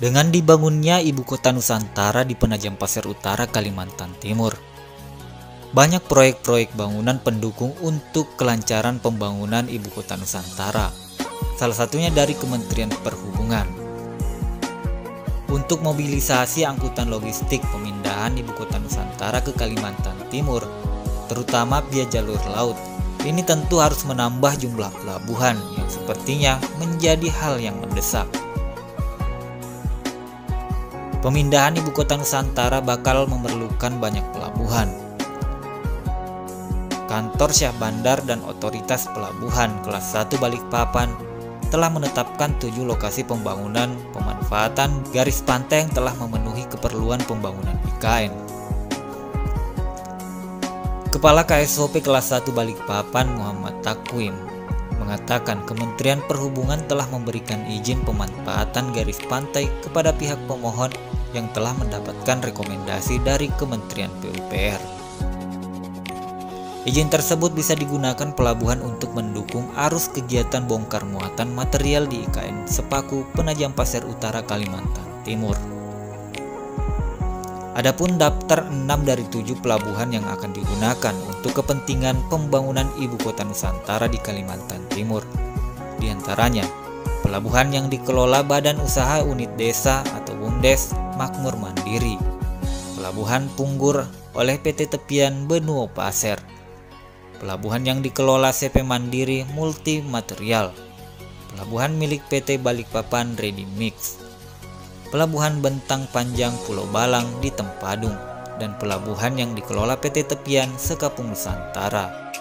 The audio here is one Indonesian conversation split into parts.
Dengan dibangunnya ibu kota Nusantara di Penajam Pasir Utara, Kalimantan Timur, banyak proyek-proyek bangunan pendukung untuk kelancaran pembangunan ibu kota Nusantara, salah satunya dari Kementerian Perhubungan. Untuk mobilisasi angkutan logistik pemindahan ibu kota Nusantara ke Kalimantan Timur, terutama via jalur laut, ini tentu harus menambah jumlah pelabuhan yang sepertinya menjadi hal yang mendesak. Pemindahan ibu kota Nusantara bakal memerlukan banyak pelabuhan. Kantor Syah Bandar dan Otoritas Pelabuhan Kelas 1 Balikpapan telah menetapkan 7 lokasi pembangunan pemanfaatan garis pantai yang telah memenuhi keperluan pembangunan IKN. Kepala KSOP Kelas 1 Balikpapan Muhammad Takwim mengatakan Kementerian Perhubungan telah memberikan izin pemanfaatan garis pantai kepada pihak pemohon yang telah mendapatkan rekomendasi dari Kementerian PUPR. Izin tersebut bisa digunakan pelabuhan untuk mendukung arus kegiatan bongkar muatan material di IKN Sepaku, Penajam Pasir Utara, Kalimantan Timur. Adapun daftar 6 dari 7 pelabuhan yang akan digunakan untuk kepentingan pembangunan ibu kota Nusantara di Kalimantan Timur. Di antaranya, pelabuhan yang dikelola Badan Usaha Unit Desa atau BUMDes Makmur Mandiri, pelabuhan Punggur oleh PT Tepian Benua Pasir, pelabuhan yang dikelola CP Mandiri Multi Material, pelabuhan milik PT Balikpapan Ready Mix, pelabuhan Bentang Panjang Pulau Balang di Tempadung, dan pelabuhan yang dikelola PT Tepian Sekapung Nusantara.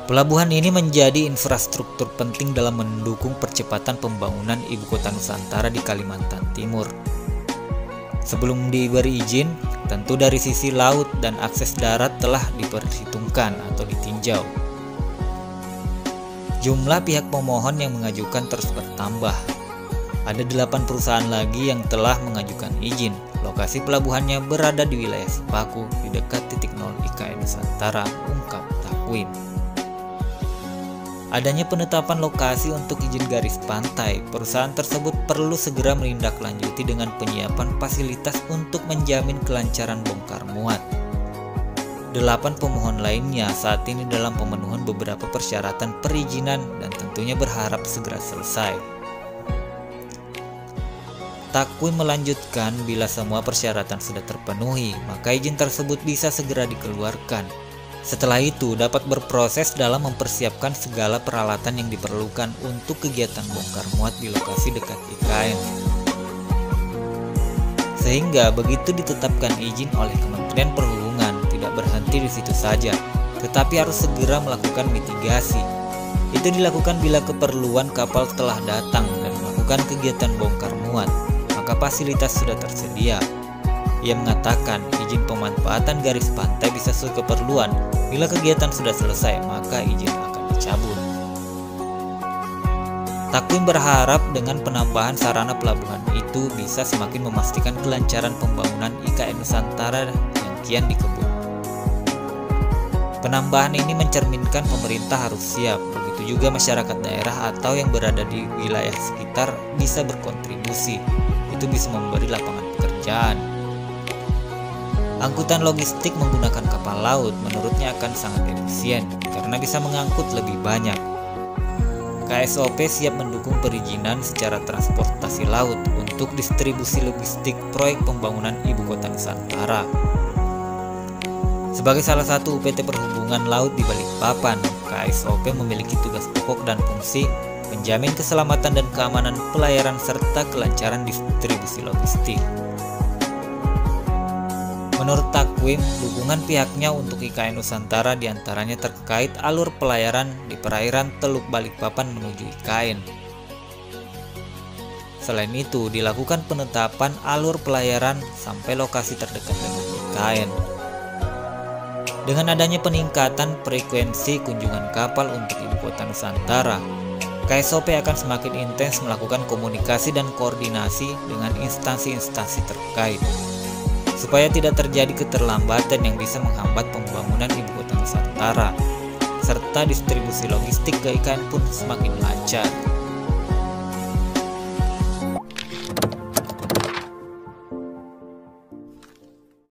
Pelabuhan ini menjadi infrastruktur penting dalam mendukung percepatan pembangunan ibu kota Nusantara di Kalimantan Timur. Sebelum diberi izin, tentu dari sisi laut dan akses darat telah diperhitungkan atau ditinjau. Jumlah pihak pemohon yang mengajukan terus bertambah. Ada 8 perusahaan lagi yang telah mengajukan izin. Lokasi pelabuhannya berada di wilayah Sepaku di dekat titik nol IKN Nusantara, ungkap Takwim. Adanya penetapan lokasi untuk izin garis pantai, perusahaan tersebut perlu segera menindaklanjuti dengan penyiapan fasilitas untuk menjamin kelancaran bongkar muat. 8 pemohon lainnya saat ini dalam pemenuhan beberapa persyaratan perizinan dan tentunya berharap segera selesai. Takwim melanjutkan, bila semua persyaratan sudah terpenuhi, maka izin tersebut bisa segera dikeluarkan. Setelah itu dapat berproses dalam mempersiapkan segala peralatan yang diperlukan untuk kegiatan bongkar muat di lokasi dekat IKN. Sehingga begitu ditetapkan izin oleh Kementerian Perhubungan, tidak berhenti di situ saja, tetapi harus segera melakukan mitigasi. Itu dilakukan bila keperluan kapal telah datang dan melakukan kegiatan bongkar muat, maka fasilitas sudah tersedia. Ia mengatakan izin pemanfaatan garis pantai bisa sesuai keperluan. Bila kegiatan sudah selesai, maka izin akan dicabut. Takwim berharap dengan penambahan sarana pelabuhan itu bisa semakin memastikan kelancaran pembangunan IKN Nusantara yang kian dikebut. Penambahan ini mencerminkan pemerintah harus siap, begitu juga masyarakat daerah atau yang berada di wilayah sekitar bisa berkontribusi. Itu bisa memberi lapangan pekerjaan. Angkutan logistik menggunakan kapal laut menurutnya akan sangat efisien karena bisa mengangkut lebih banyak. KSOP siap mendukung perizinan secara transportasi laut untuk distribusi logistik proyek pembangunan ibu kota Nusantara. Sebagai salah satu UPT Perhubungan Laut di Balikpapan, KSOP memiliki tugas pokok dan fungsi menjamin keselamatan dan keamanan pelayaran serta kelancaran distribusi logistik. Menurut Takwim, dukungan pihaknya untuk IKN Nusantara diantaranya terkait alur pelayaran di perairan Teluk Balikpapan menuju IKN. Selain itu, dilakukan penetapan alur pelayaran sampai lokasi terdekat dengan IKN. Dengan adanya peningkatan frekuensi kunjungan kapal untuk ibu kota Nusantara, KSOP akan semakin intens melakukan komunikasi dan koordinasi dengan instansi-instansi terkait, supaya tidak terjadi keterlambatan yang bisa menghambat pembangunan ibu kota Nusantara, serta distribusi logistik ke IKN pun semakin lancar.